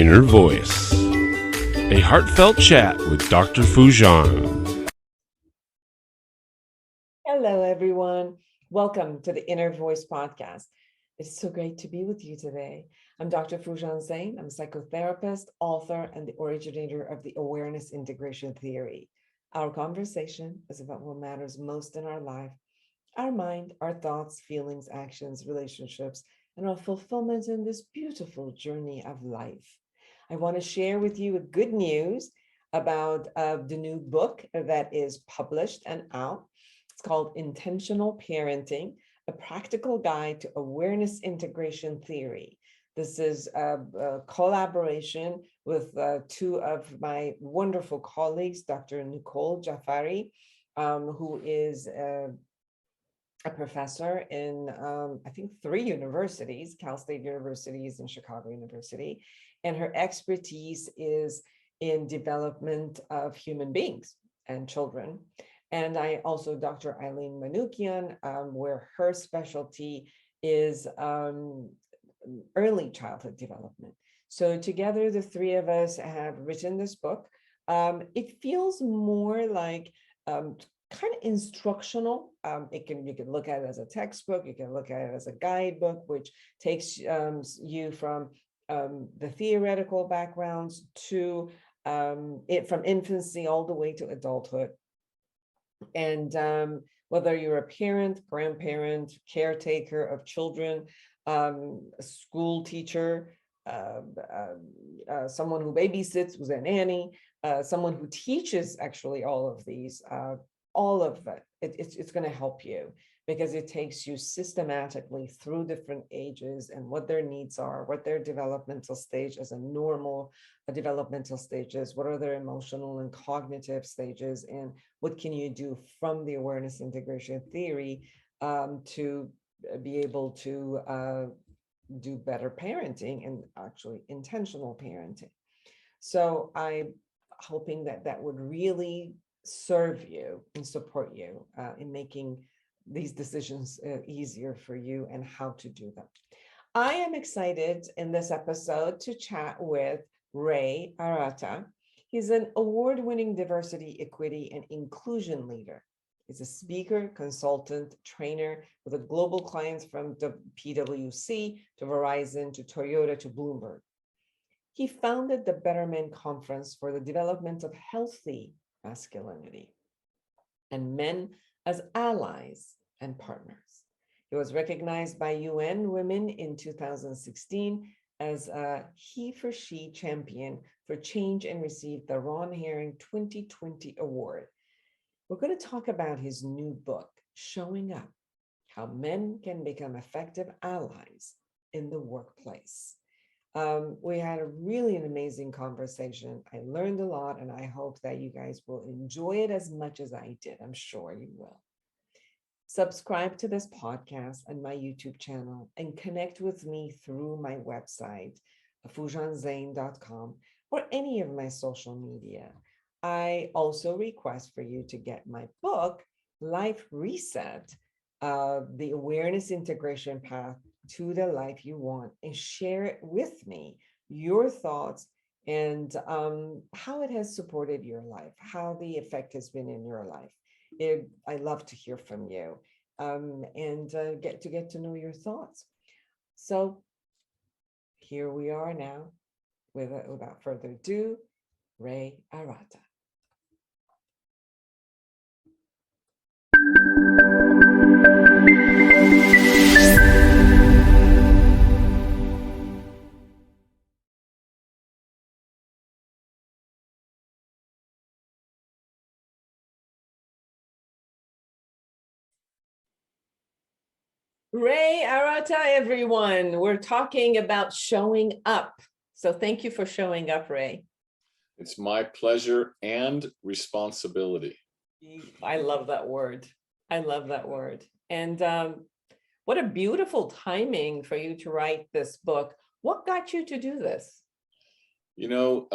Inner Voice, a heartfelt chat with Dr. Foojan. Hello, everyone. Welcome to the Inner Voice podcast. It's so great to be with you today. I'm Dr. Foojan Zeine. I'm a psychotherapist, author, and the originator of the awareness integration theory. Our conversation is about what matters most in our life, our mind, our thoughts, feelings, actions, relationships, and our fulfillment in this beautiful journey of life. I want to share with you good news about the new book that is published and out. It's called Intentional Parenting, a practical guide to awareness integration theory. This is a collaboration with two of my wonderful colleagues, Dr. Nicole Jafari, who is a professor in, I think, 3 universities, Cal State Universities and Chicago University. And her expertise is in development of human beings and children. And I also, Dr. Eileen Manukian, where her specialty is early childhood development. So together, the 3 of us have written this book. It feels more like kind of instructional. You can look at it as a textbook. You can look at it as a guidebook, which takes you from the theoretical backgrounds to it from infancy all the way to adulthood. And whether you're a parent, grandparent, caretaker of children, a school teacher, someone who babysits, who's a nanny, someone who teaches actually all of these, all of it's going to help you because it takes you systematically through different ages and what their needs are, what their developmental stage as a normal developmental stages, what are their emotional and cognitive stages, and what can you do from the awareness integration theory to be able to do better parenting and actually intentional parenting. So I'm hoping that that would really serve you and support you in making these decisions easier for you and how to do them. I am excited in this episode to chat with Ray Arata. He's an award-winning diversity, equity, and inclusion leader. He's a speaker, consultant, trainer with global clients from the PwC to Verizon to Toyota to Bloomberg. He founded the Better Men Conference for the development of healthy masculinity and men as allies and partners. He was recognized by UN Women in 2016 as a HeForShe Champion for Change and received the Ron Herring 2020 award. We're going to talk about his new book, Showing Up: How Men Can Become Effective Allies in the Workplace. We had an amazing conversation. I learned a lot, and I hope that you guys will enjoy it as much as I did. I'm sure you will. Subscribe to this podcast on my YouTube channel and connect with me through my website, foojanzeine.com, or any of my social media. I also request for you to get my book, Life Reset, the awareness integration path to the life you want, and share it with me, your thoughts and how it has supported your life, how the effect has been in your life. I love to hear from you and get to know your thoughts. So here we are now, without further ado, Ray Arata. Ray Arata, everyone. We're talking about showing up. So thank you for showing up, Ray. It's my pleasure and responsibility. I love that word. I love that word. And what a beautiful timing for you to write this book. What got you to do this? You know,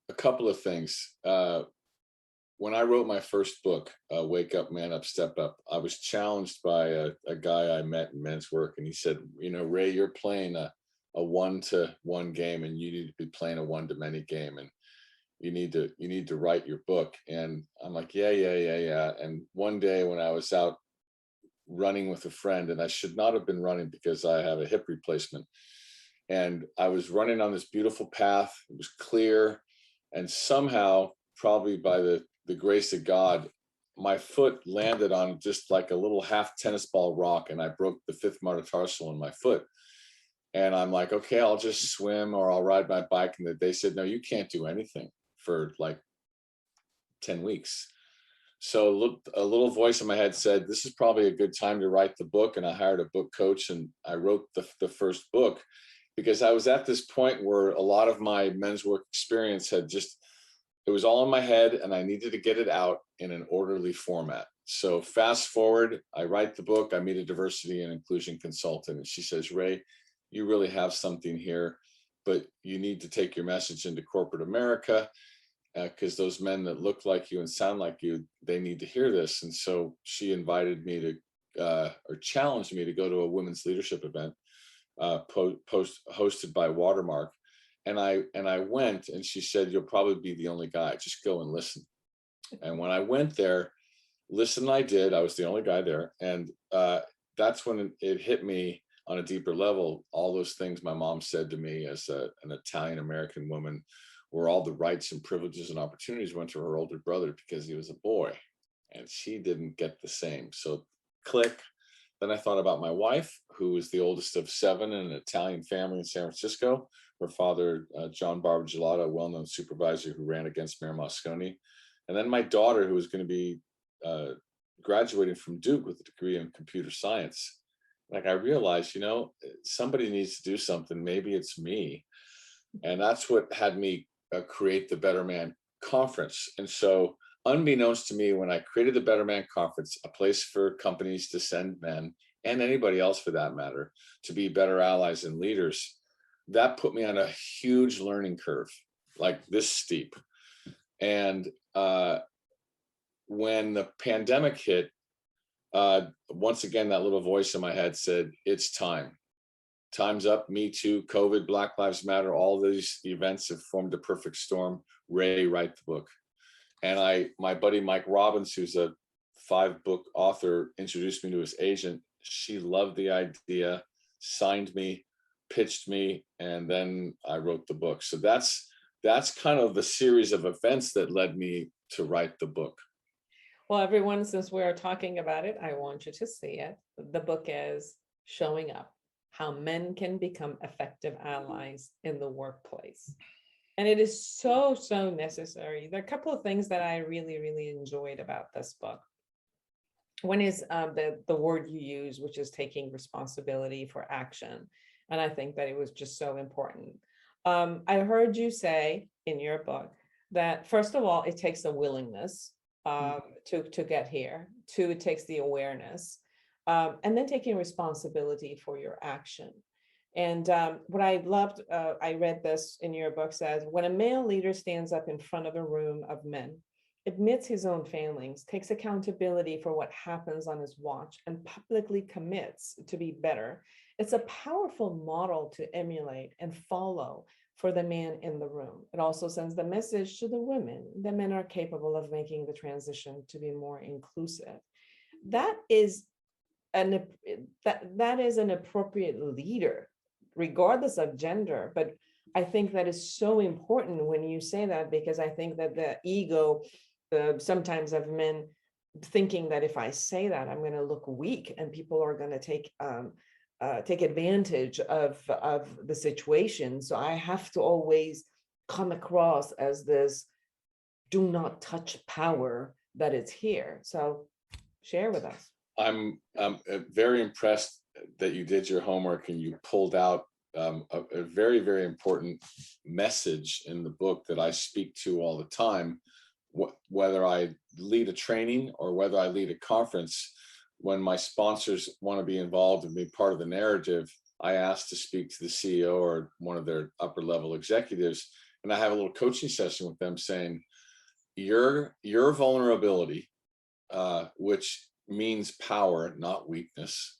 a couple of things. When I wrote my first book, Wake Up, Man Up, Step Up, I was challenged by a guy I met in men's work. And he said, you know, Ray, you're playing a a 1-to-1 game, and you need to be playing a 1-to-many game, and you need to write your book. And I'm like, yeah. And one day when I was out running with a friend, and I should not have been running because I have a hip replacement, and I was running on this beautiful path. It was clear, and somehow, probably by the grace of God, my foot landed on just like a little half tennis ball rock, and I broke the 5th metatarsal in my foot. And I'm like, okay, I'll just swim or I'll ride my bike. And they said, no, you can't do anything for like 10 weeks. So a little voice in my head said, this is probably a good time to write the book. And I hired a book coach, and I wrote the first book, because I was at this point where a lot of my men's work experience had it was all in my head, and I needed to get it out in an orderly format. So fast forward, I write the book, I meet a diversity and inclusion consultant, and she says, Ray, you really have something here, but you need to take your message into corporate America, because those men that look like you and sound like you, they need to hear this. And so she invited me to, or challenged me to go to a women's leadership event, hosted by Watermark. And I went, and she said, you'll probably be the only guy, just go and listen. And when I went there, listen, I did. I was the only guy there. And that's when it hit me on a deeper level. All those things my mom said to me as an Italian American woman, where all the rights and privileges and opportunities went to her older brother because he was a boy, and she didn't get the same. So click. Then I thought about my wife, who was the oldest of 7 in an Italian family in San Francisco. Her father, John Barbagelata, a well-known supervisor who ran against Mayor Moscone. And then my daughter, who was going to be graduating from Duke with a degree in computer science. Like, I realized, somebody needs to do something. Maybe it's me. And that's what had me create the Better Man Conference. And so, unbeknownst to me, when I created the Better Man Conference, a place for companies to send men, and anybody else for that matter, to be better allies and leaders, that put me on a huge learning curve, like this steep. And when the pandemic hit, once again, that little voice in my head said, it's time. Time's up. Me Too, COVID, Black Lives Matter, all these events have formed a perfect storm. Ray, write the book. And my buddy Mike Robbins, who's a 5-book author, introduced me to his agent. She loved the idea, signed me, pitched me, and then I wrote the book. So that's kind of the series of events that led me to write the book. Well, everyone, since we're talking about it, I want you to see it. The book is Showing Up: How Men Can Become Effective Allies in the Workplace. And it is so, so necessary. There are a couple of things that I really, really enjoyed about this book. One is the word you use, which is taking responsibility for action. And I think that it was just so important. I heard you say in your book that, first of all, it takes a willingness to get here. 2, it takes the awareness, and then taking responsibility for your action. And what I loved, I read this in your book, says, when a male leader stands up in front of a room of men, admits his own failings, takes accountability for what happens on his watch, and publicly commits to be better, it's a powerful model to emulate and follow for the man in the room. It also sends the message to the women that men are capable of making the transition to be more inclusive. That is an appropriate leader, regardless of gender. But I think that is so important when you say that, because I think that the ego sometimes of men thinking that if I say that, I'm going to look weak and people are going to take advantage of the situation. So I have to always come across as this do not touch power that it's here. So share with us. I'm very impressed that you did your homework and you pulled out a very, very important message in the book that I speak to all the time, whether I lead a training or whether I lead a conference. When my sponsors want to be involved and be part of the narrative, I ask to speak to the CEO or one of their upper level executives, and I have a little coaching session with them saying, your vulnerability, which means power, not weakness,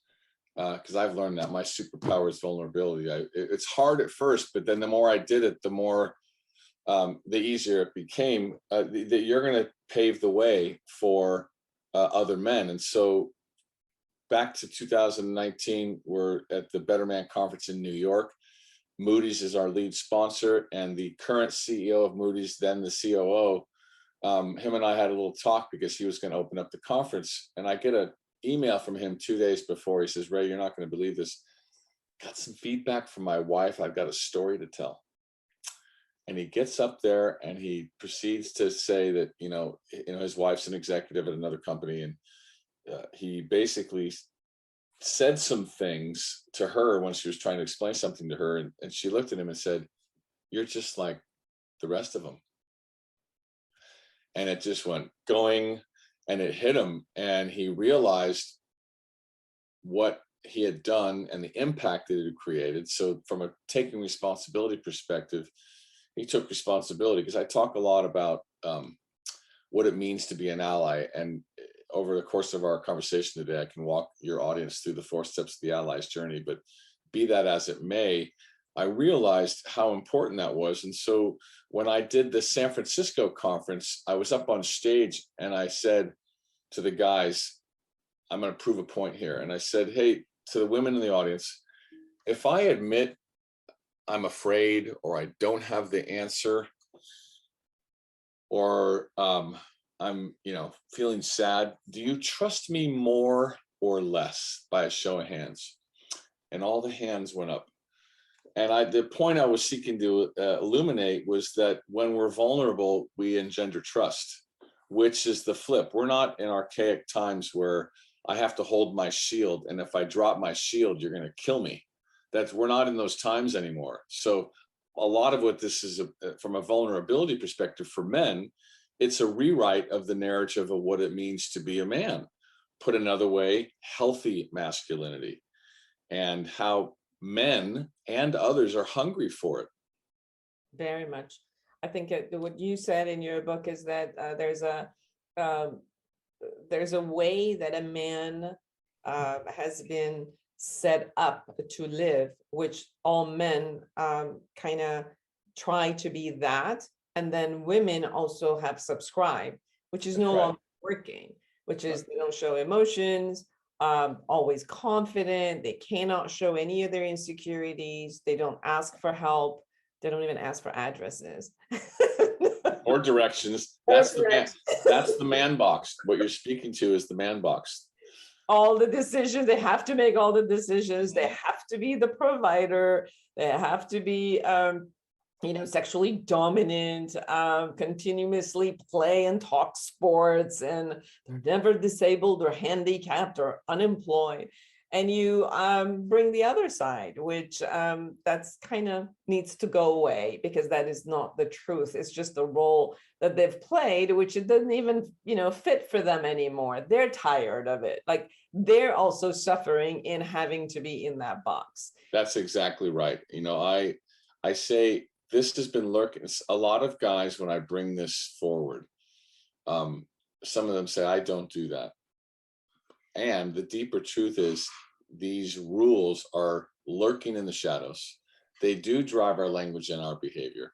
because I've learned that my superpower is vulnerability. It's hard at first, but then the more I did it, the more the easier it became. That you're going to pave the way for other men. And so back to 2019, we're at the Better Man Conference in New York. Moody's is our lead sponsor, and the current CEO of Moody's, then the COO, him and I had a little talk because he was going to open up the conference. And I get an email from him 2 days before. He says, "Ray, you're not going to believe this. Got some feedback from my wife. I've got a story to tell." And he gets up there and he proceeds to say that, his wife's an executive at another company. And he basically said some things to her when she was trying to explain something to her. And she looked at him and said, "You're just like the rest of them." And it just went going, and it hit him. And he realized what he had done and the impact that it had created. So from a taking responsibility perspective, he took responsibility, because I talk a lot about what it means to be an ally. And over the course of our conversation today, I can walk your audience through the 4 steps of the ally's journey. But be that as it may, I realized how important that was. And so when I did the San Francisco conference, I was up on stage and I said to the guys, "I'm going to prove a point here." And I said, "Hey, to the women in the audience, if I admit I'm afraid, or I don't have the answer, or I'm, feeling sad, do you trust me more or less, by a show of hands?" And all the hands went up. And the point I was seeking to illuminate was that when we're vulnerable, we engender trust, which is the flip. We're not in archaic times where I have to hold my shield, and if I drop my shield, you're going to kill me. We're not in those times anymore. So a lot of what this is, from a vulnerability perspective for men, it's a rewrite of the narrative of what it means to be a man. Put another way, healthy masculinity, and how men and others are hungry for it. Very much. I think what you said in your book is that there's a way that a man has been set up to live, which all men kind of try to be that. And then women also have subscribed, which is no longer working, which is they don't show emotions, always confident. They cannot show any of their insecurities. They don't ask for help. They don't even ask for addresses. Or directions. That's the man box. What you're speaking to is the man box. All the decisions, they have to make all the decisions. They have to be the provider. They have to be, sexually dominant, continuously play and talk sports, and they're never disabled or handicapped or unemployed. And you bring the other side, which that's kind of needs to go away, because that is not the truth. It's just the role that they've played, which it doesn't even, fit for them anymore. They're tired of it. Like, they're also suffering in having to be in that box. That's exactly right. I say this has been lurking. A lot of guys, when I bring this forward, some of them say, "I don't do that." And the deeper truth is, these rules are lurking in the shadows. They do drive our language and our behavior.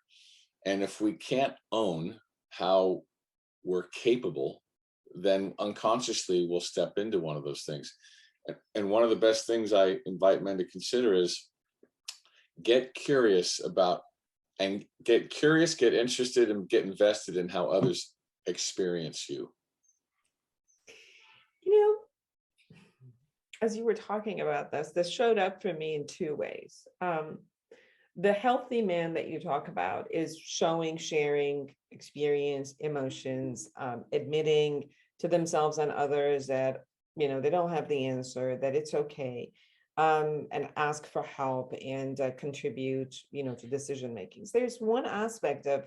And if we can't own how we're capable, then unconsciously we'll step into one of those things. And one of the best things I invite men to consider is get curious about, and get interested, and get invested in how others experience you. As you were talking about this showed up for me in 2 ways. The healthy man that you talk about is sharing experience, emotions, admitting to themselves and others that, they don't have the answer, that it's okay, and ask for help and contribute, to decision making. So there's one aspect of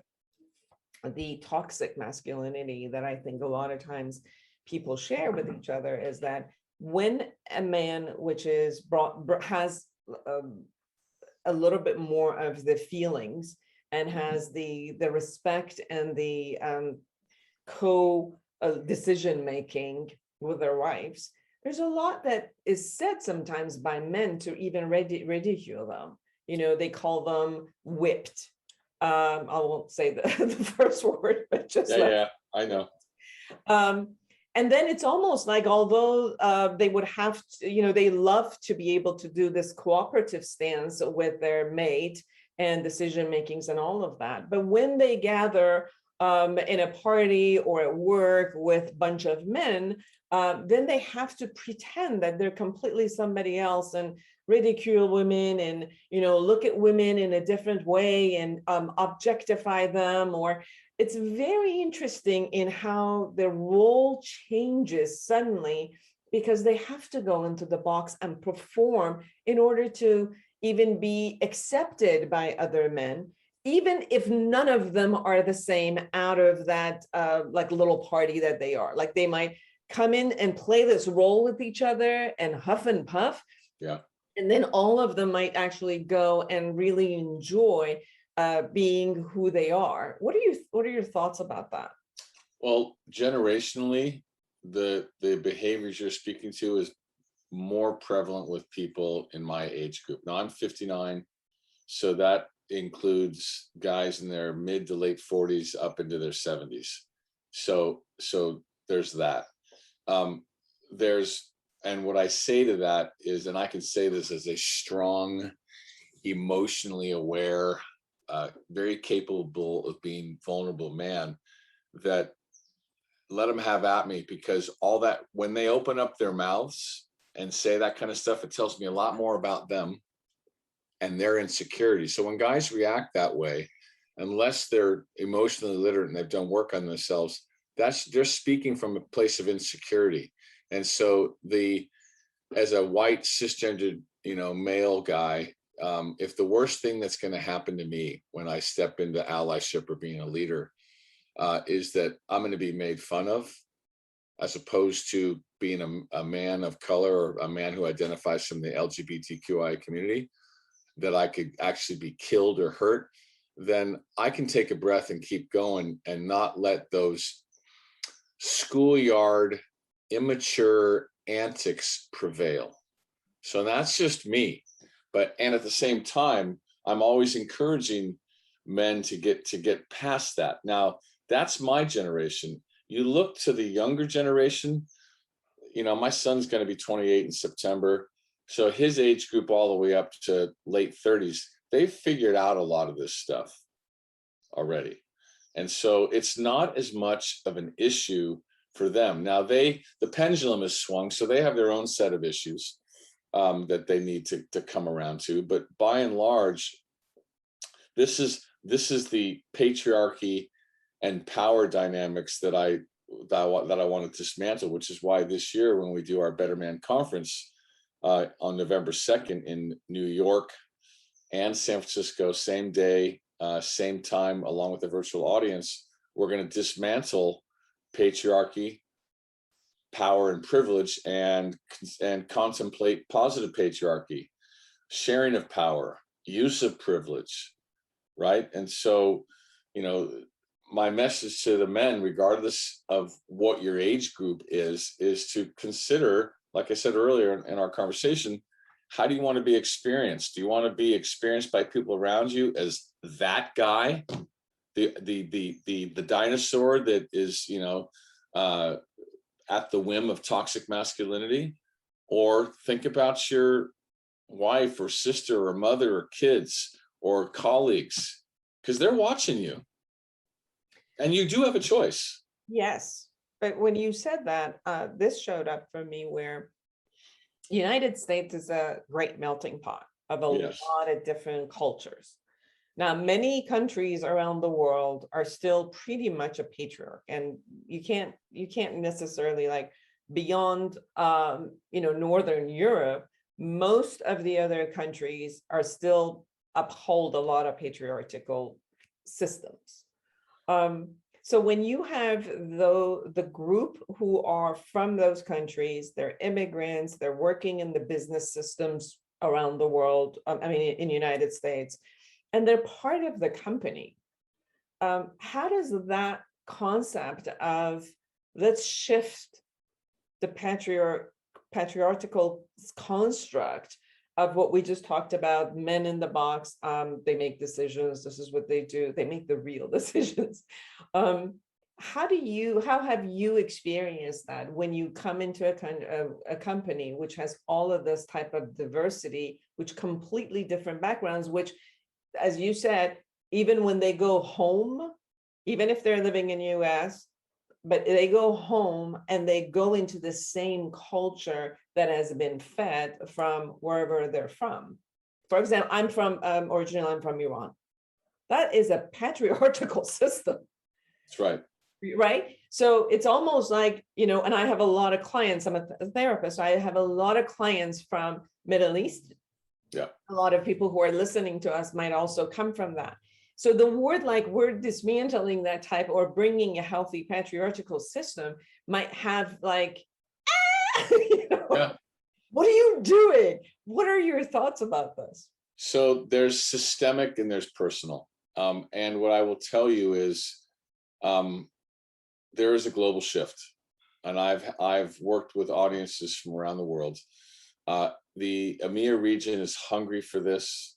the toxic masculinity that I think a lot of times people share with each other, is that when a man which is has a little bit more of the feelings, and has the respect and the decision making with their wives, there's a lot that is said sometimes by men to even ridicule them. They call them whipped. I won't say the, the first word, but just Yeah, I know. And then it's almost like, although they would have to, they love to be able to do this cooperative stance with their mate and decision makings and all of that. But when they gather in a party or at work with a bunch of men, then they have to pretend that they're completely somebody else and ridicule women and, look at women in a different way and objectify them. Or it's very interesting in how the role changes suddenly, because they have to go into the box and perform in order to even be accepted by other men, even if none of them are the same out of that like little party that they are. Like they might come in and play this role with each other and huff and puff. Yeah. And then all of them might actually go and really enjoy being who they are. What are your thoughts about that? Well, generationally, the behaviors you're speaking to is more prevalent with people in my age group. Now I'm 59, so that includes guys in their mid to late 40s up into their 70s. So there's that. And what I say to that is, and I can say this as a strong, emotionally aware, very capable of being vulnerable man, that let them have at me, because all that, when they open up their mouths and say that kind of stuff, it tells me a lot more about them and their insecurity. So when guys react that way, unless they're emotionally literate and they've done work on themselves, they're speaking from a place of insecurity. And so as a white cisgendered, male guy, if the worst thing that's going to happen to me when I step into allyship or being a leader is that I'm going to be made fun of, as opposed to being a man of color or a man who identifies from the LGBTQI community, that I could actually be killed or hurt, then I can take a breath and keep going and not let those schoolyard immature antics prevail. So that's just me. And at the same time, I'm always encouraging men to get past that. Now, that's my generation. You look to the younger generation, my son's going to be 28 in September. So his age group all the way up to late 30s, they've figured out a lot of this stuff already. And so it's not as much of an issue for them. Now the pendulum has swung, so they have their own set of issues that they need to come around to. But by and large, this is the patriarchy and power dynamics that I want to dismantle, which is why this year, when we do our Better Man Conference on November 2nd in New York and San Francisco, same day, same time, along with a virtual audience, we're going to dismantle patriarchy, power and privilege, and contemplate positive patriarchy, sharing of power, use of privilege, right? And so, my message to the men, regardless of what your age group is to consider, like I said earlier in our conversation, how do you want to be experienced? Do you want to be experienced by people around you as that guy, the dinosaur that is, at the whim of toxic masculinity? Or think about your wife or sister or mother or kids or colleagues, because they're watching you. And you do have a choice. Yes. But when you said that, this showed up for me where the United States is a great melting pot of a lot of different cultures. Now, many countries around the world are still pretty much a patriarch, and you can't necessarily, like, beyond Northern Europe, most of the other countries are still uphold a lot of patriarchal systems. So when you have the group who are from those countries, they're immigrants, they're working in the business systems around the world, in the United States, and they're part of the company. How does that concept of let's shift the patriarchal construct of what we just talked about, men in the box, they make decisions, this is what they do, they make the real decisions. How have you experienced that when you come into a company which has all of this type of diversity, which completely different backgrounds, which, as you said, even when they go home, even if they're living in US, but they go home and they go into the same culture that has been fed from wherever they're from. For example, originally I'm from Iran. That is a patriarchal system. That's right. Right. So it's almost like, and I have a lot of clients, I'm a therapist, I have a lot of clients from Middle East. Yeah. A lot of people who are listening to us might also come from that. So the word, like, we're dismantling that type or bringing a healthy patriarchal system might have like, Yeah. What are you doing? What are your thoughts about this? So there's systemic and there's personal. And what I will tell you is there is a global shift. And I've worked with audiences from around the world. The EMEA region is hungry for this.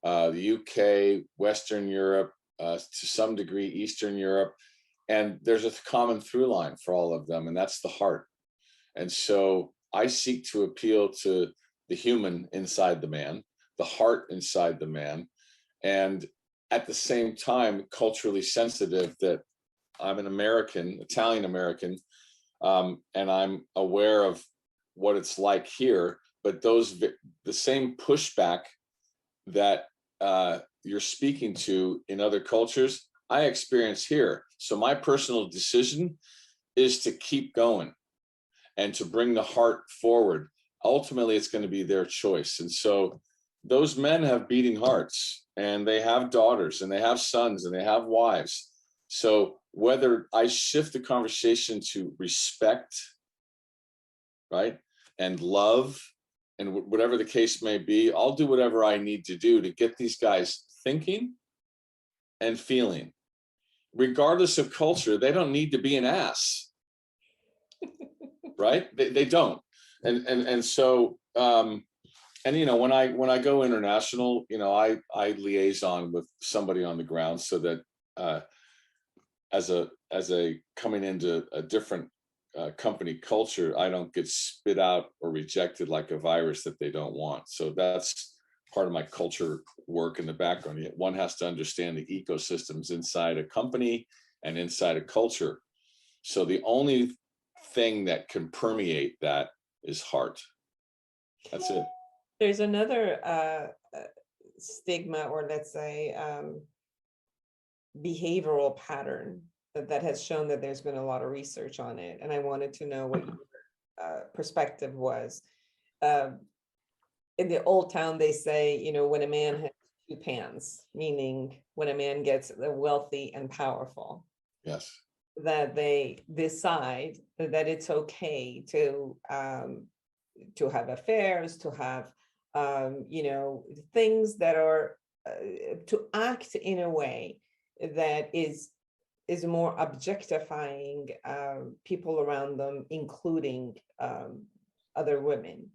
The UK, Western Europe, to some degree, Eastern Europe. And there's a common through line for all of them, and that's the heart. And so I seek to appeal to the human inside the man, the heart inside the man, and at the same time, culturally sensitive that I'm an American, Italian American, and I'm aware of what it's like here, but the same pushback that you're speaking to in other cultures, I experience here. So my personal decision is to keep going and to bring the heart forward. Ultimately, it's going to be their choice. And so those men have beating hearts, and they have daughters, and they have sons, and they have wives. So whether I shift the conversation to respect, right, and love, and whatever the case may be, I'll do whatever I need to do to get these guys thinking and feeling. Regardless of culture, they don't need to be an ass, right? They don't. And so, and when I go international, I liaison with somebody on the ground so that as a coming into a different company culture, I don't get spit out or rejected like a virus that they don't want. So that's part of my culture work in the background. One has to understand the ecosystems inside a company and inside a culture. So the only thing that can permeate that is heart. That's it. There's another stigma, or let's say behavioral pattern that has shown that there's been a lot of research on it. And I wanted to know what your perspective was. In the old town, they say, when a man has two pans, meaning when a man gets wealthy and powerful. Yes. That they decide that it's okay to have affairs, to have, things that are, to act in a way that is more objectifying people around them, including other women.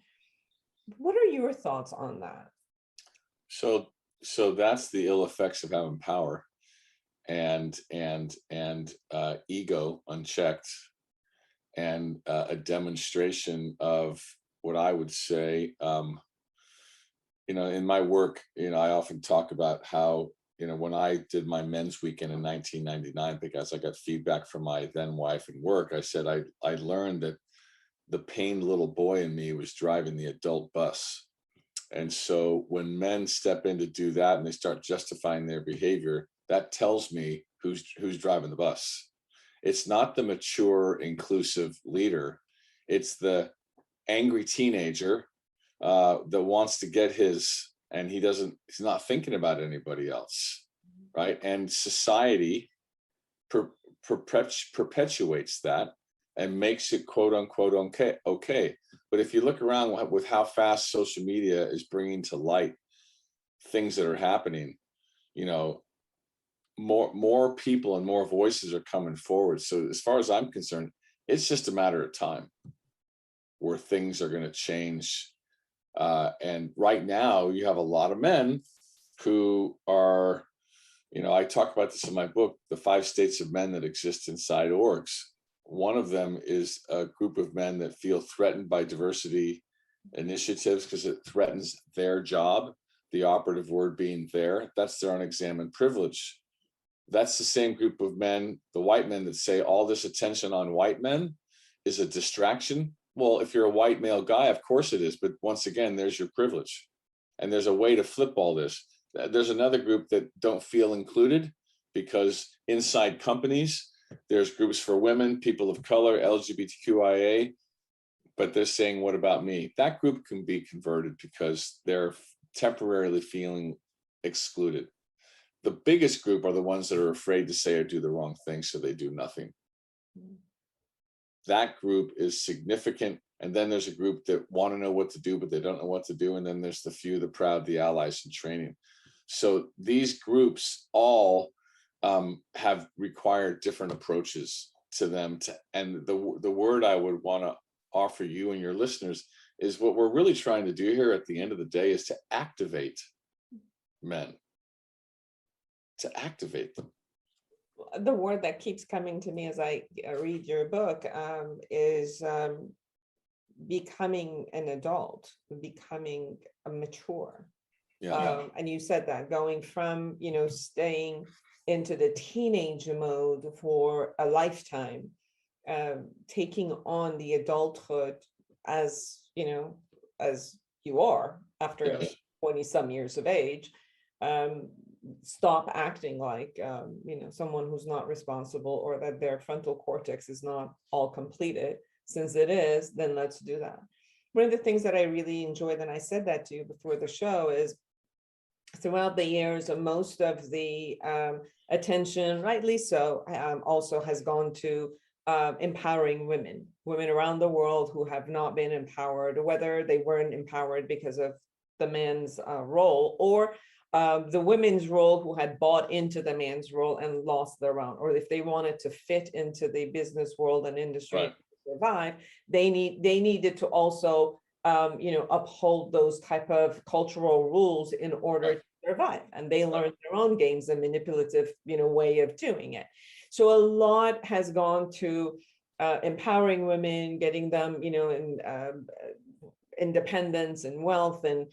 What are your thoughts on that? So that's the ill effects of having power and ego unchecked, and a demonstration of what I would say, in my work, I often talk about how, when I did my men's weekend in 1999, because I got feedback from my then wife and work, I said, I learned that the pained little boy in me was driving the adult bus. And so when men step in to do that and they start justifying their behavior, that tells me who's driving the bus. It's not the mature, inclusive leader. It's the angry teenager that wants to get his, and he's not thinking about anybody else, right? And society perpetuates that and makes it quote unquote okay. But if you look around with how fast social media is bringing to light things that are happening, more people and more voices are coming forward. So as far as I'm concerned, it's just a matter of time. where things are going to change. And right now you have a lot of men who are, I talk about this in my book, the 5 states of men that exist inside orgs. One of them is a group of men that feel threatened by diversity initiatives because it threatens their job, the operative word being there. That's their unexamined privilege. That's the same group of men, the white men, that say all this attention on white men is a distraction. Well, if you're a white male guy, of course it is. But once again, there's your privilege. And there's a way to flip all this. There's another group that don't feel included because inside companies, there's groups for women, people of color, LGBTQIA, but they're saying, what about me? That group can be converted because they're temporarily feeling excluded. The biggest group are the ones that are afraid to say or do the wrong thing, so they do nothing. That group is significant. And then there's a group that want to know what to do, but they don't know what to do. And then there's the few, the proud, the allies in training. So these groups all have required different approaches to them. And the word I would want to offer you and your listeners is what we're really trying to do here at the end of the day is to activate men, to activate them. The word that keeps coming to me as I read your book is becoming an adult, becoming a mature. And you said that going from, staying into the teenage mode for a lifetime, taking on the adulthood as you are after 20 some years of age, stop acting like, someone who's not responsible or that their frontal cortex is not all completed. Since it is, then let's do that. One of the things that I really enjoyed, and I said that to you before the show, is throughout the years, most of the attention, rightly so, also has gone to empowering women around the world who have not been empowered, whether they weren't empowered because of the man's role or the women's role who had bought into the man's role and lost their own, or if they wanted to fit into the business world and industry. Right. Survive, they needed to also uphold those type of cultural rules in order to survive, and they learned their own games and manipulative way of doing it. So a lot has gone to empowering women, getting them in independence and wealth and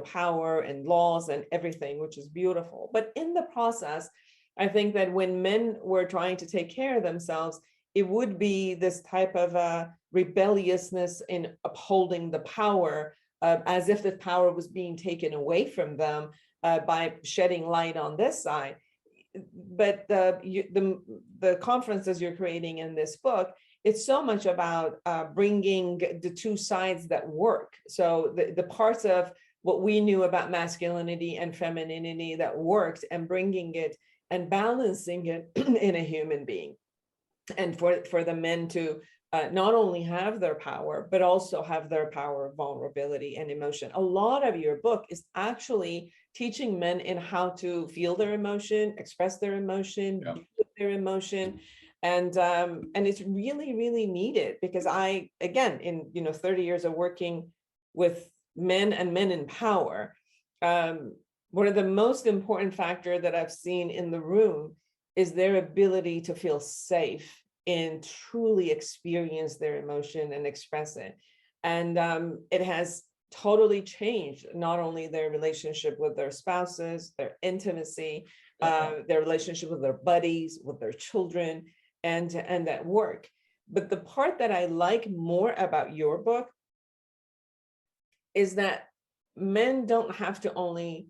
power and laws and everything, which is beautiful. But in the process, I think that when men were trying to take care of themselves, it would be this type of rebelliousness in upholding the power, as if the power was being taken away from them by shedding light on this side. But the conferences you're creating in this book, it's so much about bringing the two sides that work. So the parts of what we knew about masculinity and femininity that worked, and bringing it and balancing it in a human being. And for the men to not only have their power, but also have their power of vulnerability and emotion. A lot of your book is actually teaching men in how to feel their emotion, express their emotion, deal with their emotion. And it's really, really needed, because I, again, in 30 years of working with men and men in power, one of the most important factor that I've seen in the room is their ability to feel safe and truly experience their emotion and express it. And it has totally changed not only their relationship with their spouses, their intimacy, their relationship with their buddies, with their children, and at work. But the part that I like more about your book is that men don't have to only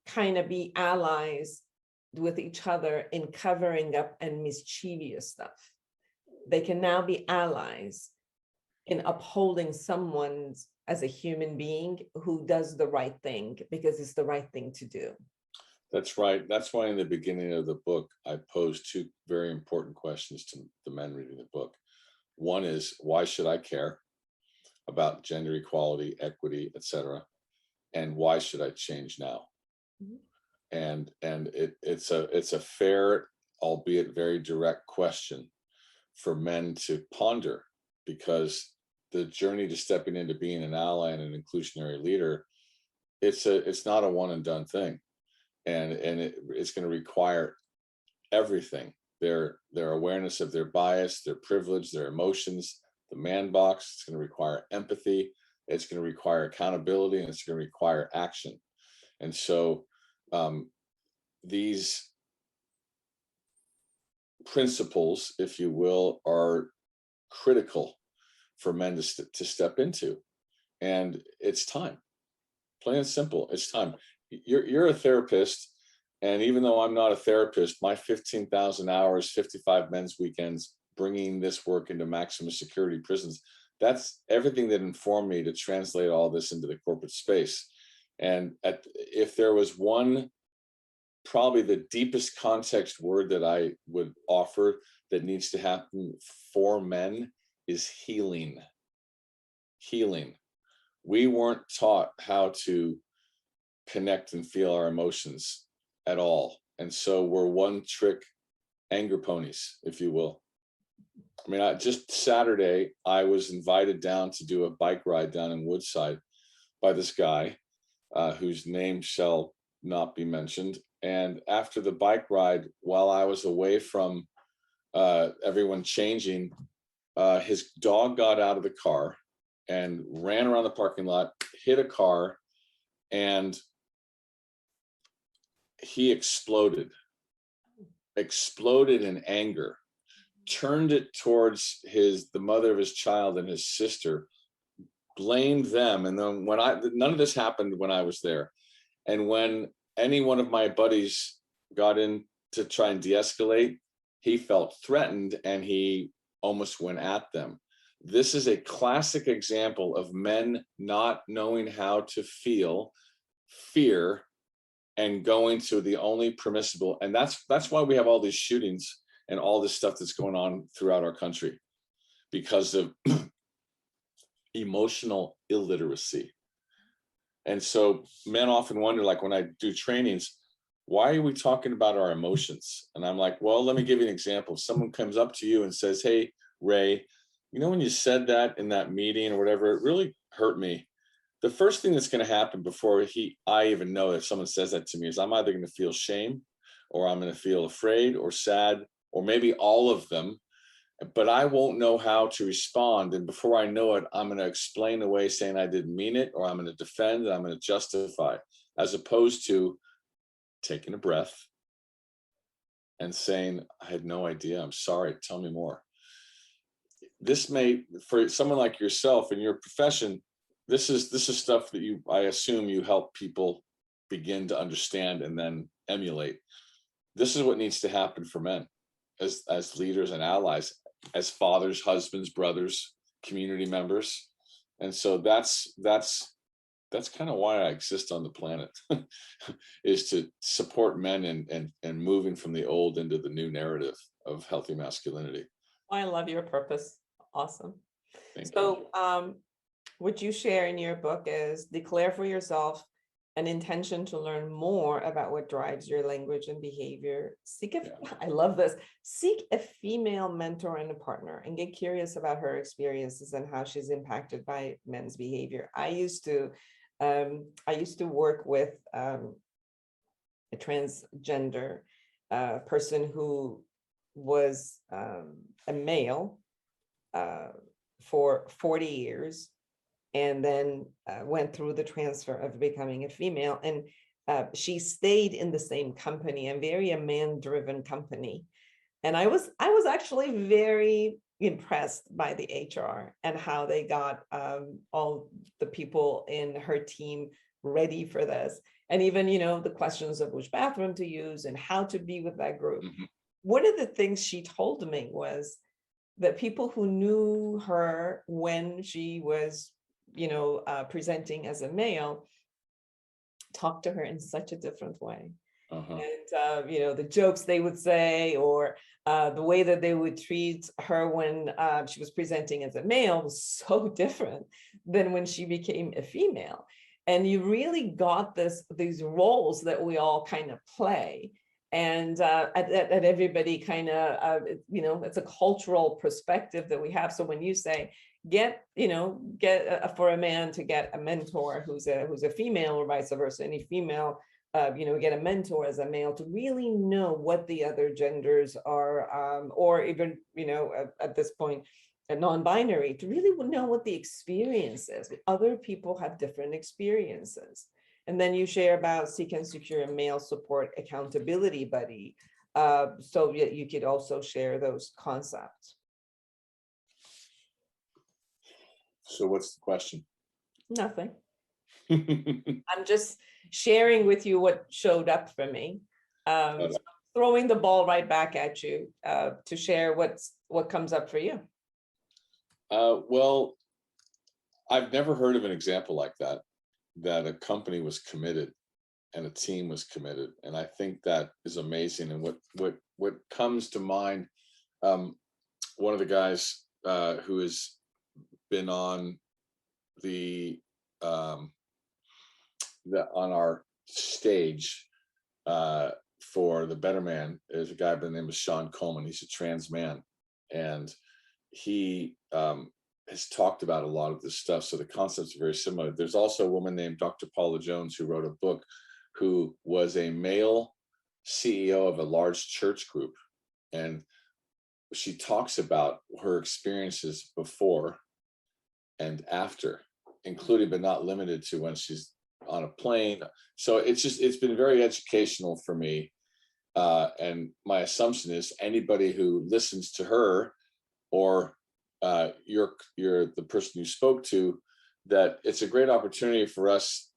kind of be allies with each other in covering up and mischievous stuff. They can now be allies in upholding someone as a human being who does the right thing because it's the right thing to do. That's right. That's why in the beginning of the book, I posed 2 very important questions to the men reading the book. One is, why should I care about gender equality, equity, etc.? And why should I change now? Mm-hmm. And it's a fair, albeit very direct question for men to ponder, because journey to stepping into being an ally and an inclusionary leader, it's not a one and done thing, and it's going to require everything, their awareness of their bias, their privilege, their emotions, the man box. It's going to require empathy. It's going to require accountability, and it's going to require action. And so these principles, if you will, are critical for men to step into. And it's time. Plain and simple, it's time. You're a therapist, and even though I'm not a therapist, my 15,000 hours, 55 men's weekends, bringing this work into maximum security prisons, that's everything that informed me to translate all this into the corporate space. And if there was one, probably the deepest context word that I would offer that needs to happen for men is healing. Healing. We weren't taught how to connect and feel our emotions at all. And so we're one trick anger ponies, if you will. I mean, just Saturday, I was invited down to do a bike ride down in Woodside by this guy whose name shall not be mentioned. And after the bike ride, while I was away from everyone changing, his dog got out of the car and ran around the parking lot, hit a car, and he exploded in anger, turned it towards the mother of his child and his sister, blamed them. And then none of this happened when I was there. And when any one of my buddies got in to try and de-escalate, he felt threatened and he almost went at them. This is a classic example of men not knowing how to feel fear and going to the only permissible. And that's why we have all these shootings and all this stuff that's going on throughout our country, because of emotional illiteracy. And so men often wonder, like when I do trainings, why are we talking about our emotions? And I'm like, well, let me give you an example. If someone comes up to you and says, hey, Ray, you know, when you said that in that meeting or whatever, it really hurt me. The first thing that's going to happen before I even know if someone says that to me is I'm either going to feel shame, or I'm going to feel afraid or sad, or maybe all of them, but I won't know how to respond. And before I know it, I'm going to explain away saying I didn't mean it, or I'm going to defend and I'm going to justify, as opposed to taking a breath and saying, I had no idea. I'm sorry. Tell me more. This may, for someone like yourself in your profession, this is stuff that I assume you help people begin to understand and then emulate. This is what needs to happen for men as leaders and allies, as fathers, husbands, brothers, community members. And so that's kind of why I exist on the planet, is to support men and moving from the old into the new narrative of healthy masculinity. I love your purpose. Awesome. Thank you. So what you share in your book is declare for yourself an intention to learn more about what drives your language and behavior. I love this. Seek a female mentor and a partner, and get curious about her experiences and how she's impacted by men's behavior. I used to work with a transgender person who was a male for 40 years. And then went through the transfer of becoming a female. And she stayed in the same company, and very a man-driven company. And I was actually very impressed by the HR and how they got all the people in her team ready for this. And even, the questions of which bathroom to use and how to be with that group. Mm-hmm. One of the things she told me was that people who knew her when she was presenting as a male, talk to her in such a different way. Uh-huh. And, the jokes they would say, or the way that they would treat her when she was presenting as a male was so different than when she became a female. And you really got these roles that we all kind of play. And that everybody kind of, it's a cultural perspective that we have. So when you say, get for a man to get a mentor who's a female, or vice versa, any female, get a mentor as a male to really know what the other genders are, or even, at this point, a non-binary, to really know what the experience is. Other people have different experiences. And then you share about seek and secure a male support accountability buddy. So you could also share those concepts. So what's the question? Nothing. I'm just sharing with you what showed up for me. So throwing the ball right back at you to share what comes up for you. Well, I've never heard of an example like that a company was committed and a team was committed. And I think that is amazing. And what comes to mind, one of the guys who has been on on our stage for the Better Man is a guy by the name of Sean Coleman. He's a trans man, and he has talked about a lot of this stuff. So the concepts are very similar. There's also a woman named Dr. Paula Jones who wrote a book, who was a male CEO of a large church group. And she talks about her experiences before and after, including but not limited to when she's on a plane. So it's been very educational for me. And my assumption is anybody who listens to her, or you're the person you spoke to, that it's a great opportunity for us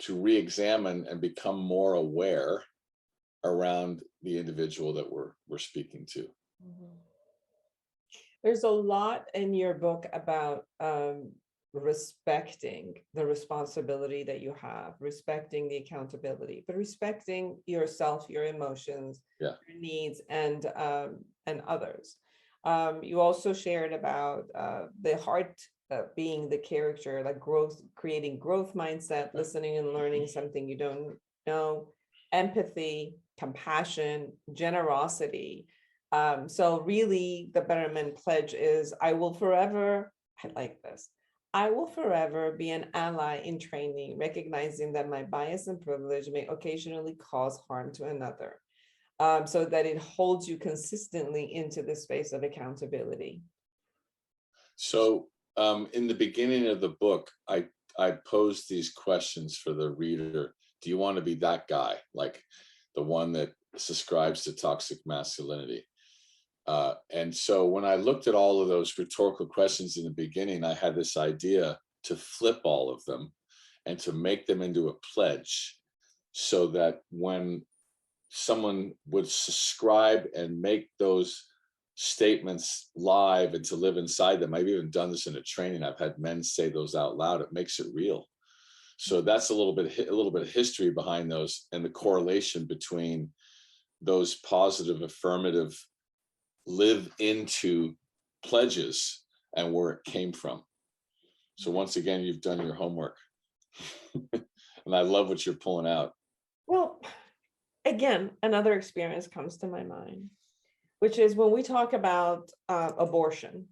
to re-examine and become more aware around the individual that we're speaking to. There's a lot in your book about respecting the responsibility that you have, respecting the accountability, but respecting yourself, your emotions, your needs, and others. You also shared about the heart being the character, like growth, creating growth mindset, listening and learning something you don't know, empathy, compassion, generosity. So really the Betterment Pledge is, I will forever be an ally in training, recognizing that my bias and privilege may occasionally cause harm to another. So that it holds you consistently into the space of accountability. So in the beginning of the book, I posed these questions for the reader. Do you want to be that guy, like the one that subscribes to toxic masculinity? And so when I looked at all of those rhetorical questions in the beginning, I had this idea to flip all of them and to make them into a pledge, so that when someone would subscribe and make those statements live and to live inside them. I've even done this in a training. I've had men say those out loud. It makes it real. So that's a little bit of history behind those, and the correlation between those positive, affirmative, live into pledges and where it came from. So once again, you've done your homework. And I love what you're pulling out. Well, again, another experience comes to my mind, which is when we talk about abortion.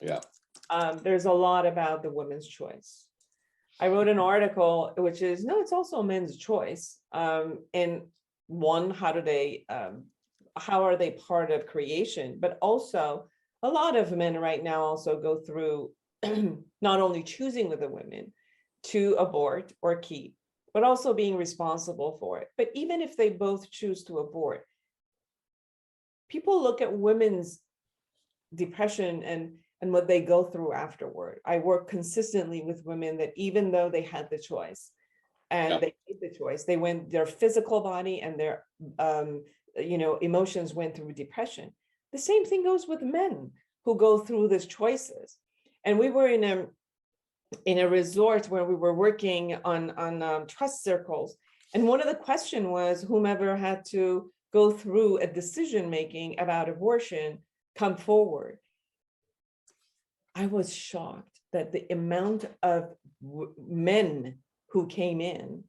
There's a lot about the woman's choice. I wrote an article, which is, no, it's also a men's choice. And one, how are they part of creation? But also, a lot of men right now also go through not only choosing with the women to abort or keep, but also being responsible for it. But even if they both choose to abort, people look at women's depression and what they go through afterward. I work consistently with women that even though they had the choice and they made the choice, their physical body and their emotions went through depression. The same thing goes with men who go through these choices. And we were in a resort where we were working on trust circles. And one of the questions was, whomever had to go through a decision making about abortion, come forward. I was shocked that the amount of men who came in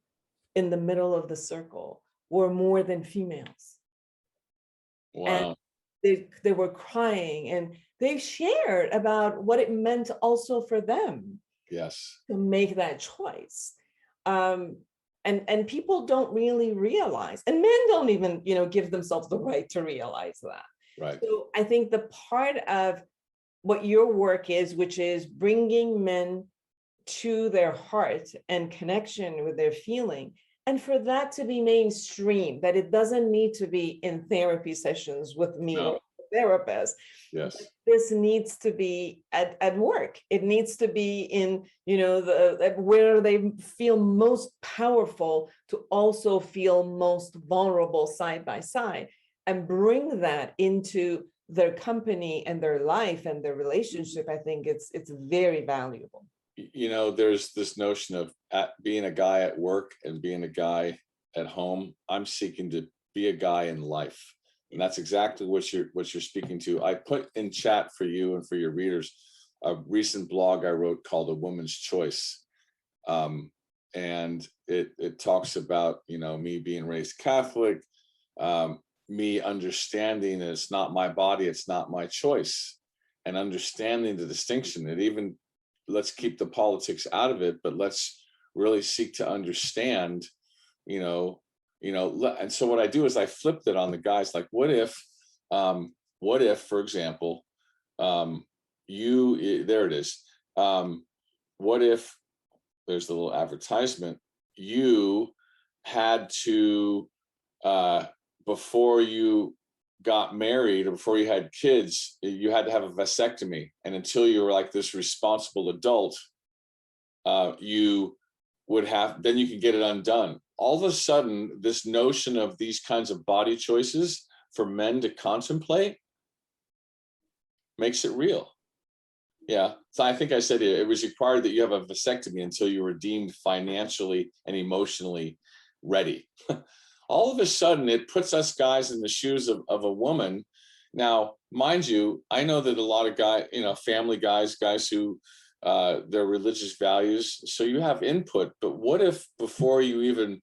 the middle of the circle were more than females. Wow. they were crying, and they shared about what it meant also for them Yes. to make that choice. And people don't really realize, and men don't even, give themselves the right to realize that. Right. So I think the part of what your work is, which is bringing men to their heart and connection with their feeling, and for that to be mainstream, that it doesn't need to be in therapy sessions with me or a therapist. Yes. This needs to be at work. It needs to be in, where they feel most powerful, to also feel most vulnerable side by side, and bring that into their company and their life and their relationship. I think it's very valuable. There's this notion of being a guy at work and being a guy at home. I'm seeking to be a guy in life. And that's exactly what you're speaking to. I put in chat for you and for your readers a recent blog I wrote called A Woman's Choice. And it talks about, me being raised Catholic, me understanding that it's not my body, it's not my choice, and understanding the distinction. It even, let's keep the politics out of it, but let's really seek to understand, and so what I do is I flipped it on the guys. Like, what if, for example, there it is. What if, there's the little advertisement, you had to, before you got married or before you had kids, you had to have a vasectomy. And until you were like this responsible adult, you would have, then you could get it undone. All of a sudden, this notion of these kinds of body choices for men to contemplate makes it real. Yeah. So I think I said it was required that you have a vasectomy until you were deemed financially and emotionally ready. All of a sudden, it puts us guys in the shoes of a woman. Now, mind you, I know that a lot of guys, family guys who their religious values. So you have input, but what if before you even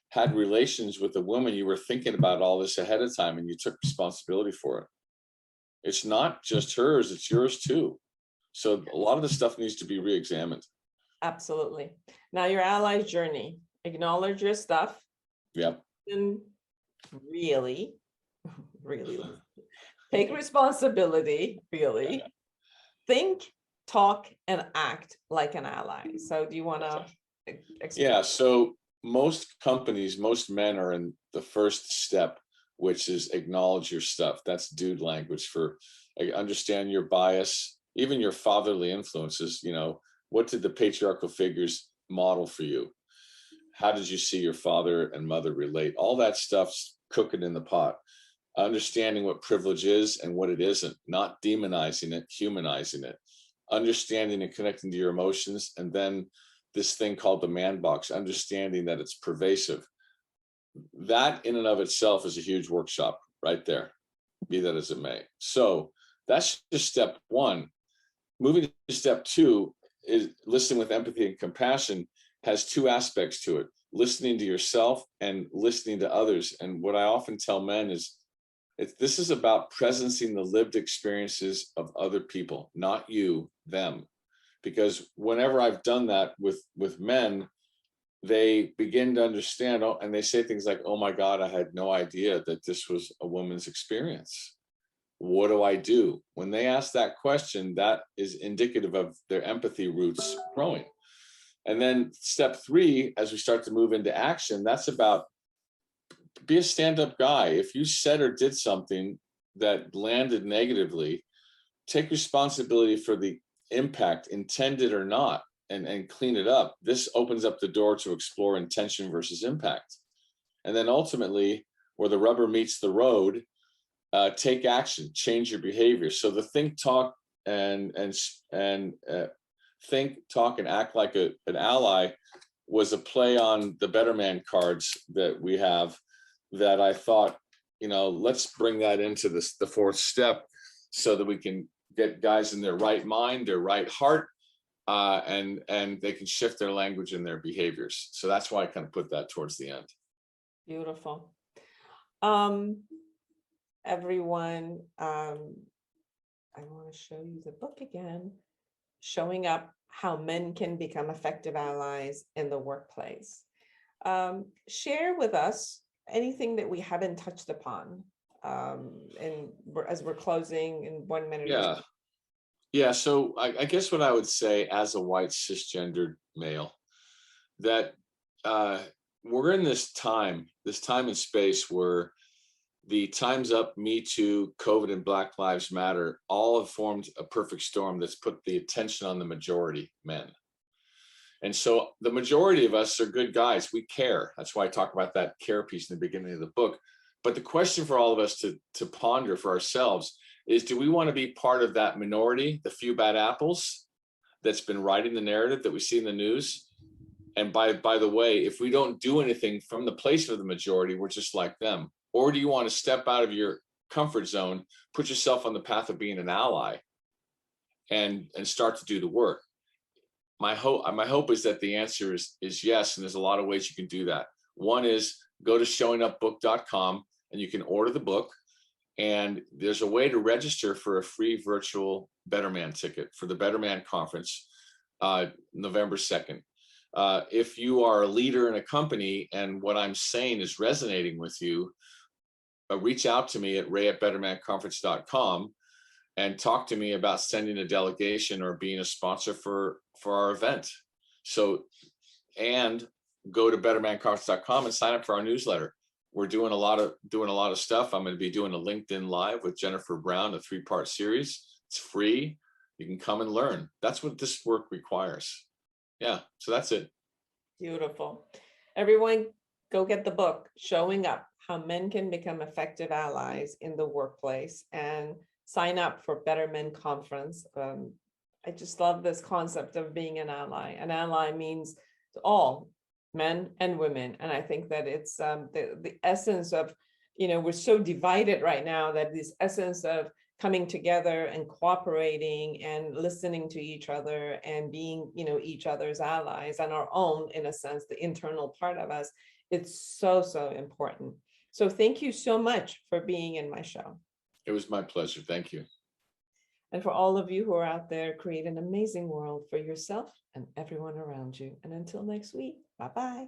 had relations with a woman, you were thinking about all this ahead of time and you took responsibility for it? It's not just hers, it's yours too. So a lot of the stuff needs to be re-examined. Absolutely. Now, your ally's journey, acknowledge your stuff. Yep. And really take responsibility, really think, talk, and act like an ally. So do you want to explain? Yeah, so most companies, most men are in the first step, which is acknowledge your stuff. That's dude language for understand your bias, even your fatherly influences. What did the patriarchal figures model for you? How did you see your father and mother relate? All that stuff's cooking in the pot. Understanding what privilege is and what it isn't, not demonizing it, humanizing it. Understanding and connecting to your emotions, and then this thing called the man box, understanding that it's pervasive. That in and of itself is a huge workshop right there, be that as it may. So that's just step one. Moving to step two is listening with empathy and compassion. Has two aspects to it: listening to yourself and listening to others. And what I often tell men is, this is about presencing the lived experiences of other people, not you, them. Because whenever I've done that with men, they begin to understand, and they say things like, oh my God, I had no idea that this was a woman's experience. What do I do? When they ask that question, that is indicative of their empathy roots growing. And then step three, as we start to move into action, that's about be a stand-up guy. If you said or did something that landed negatively, take responsibility for the impact, intended or not, and clean it up. This opens up the door to explore intention versus impact. And then ultimately, where the rubber meets the road, take action, change your behavior. So the think, talk, and think, talk, and act like an ally was a play on the Better Man cards that we have, that I thought, let's bring that into the fourth step so that we can get guys in their right mind, their right heart, and they can shift their language and their behaviors. So that's why I kind of put that towards the end. Beautiful. everyone, I want to show you the book again, Showing Up, How Men Can Become Effective Allies in the Workplace. Share with us anything that we haven't touched upon. And as we're closing in 1 minute. Yeah. Yeah. So I guess what I would say as a white cisgendered male, that we're in this time and space where the Time's Up, Me Too, COVID, and Black Lives Matter all have formed a perfect storm that's put the attention on the majority, men. And so the majority of us are good guys. We care. That's why I talk about that care piece in the beginning of the book. But the question for all of us to ponder for ourselves is, do we want to be part of that minority, the few bad apples that's been writing the narrative that we see in the news? And by the way, if we don't do anything from the place of the majority, we're just like them. Or do you want to step out of your comfort zone, put yourself on the path of being an ally, and start to do the work? My hope is that the answer is yes, and there's a lot of ways you can do that. One is go to showingupbook.com and you can order the book, and there's a way to register for a free virtual Better Man ticket for the Better Man conference, November 2nd. If you are a leader in a company and what I'm saying is resonating with you, reach out to me at ray@bettermanconference.com and talk to me about sending a delegation or being a sponsor for our event. So, and go to bettermanconference.com and sign up for our newsletter. We're doing a lot of stuff. I'm going to be doing a LinkedIn Live with Jennifer Brown, a 3-part series. It's free. You can come and learn. That's what this work requires. Yeah, so that's it. Beautiful. Everyone, go get the book, Showing Up, How Men Can Become Effective Allies in the Workplace, and sign up for Better Men Conference. I just love this concept of being an ally. An ally means to all, men and women. And I think that it's the essence of, we're so divided right now, that this essence of coming together and cooperating and listening to each other and being, each other's allies and our own, in a sense, the internal part of us, it's so, so important. So thank you so much for being in my show. It was my pleasure. Thank you. And for all of you who are out there, create an amazing world for yourself and everyone around you. And until next week, bye-bye.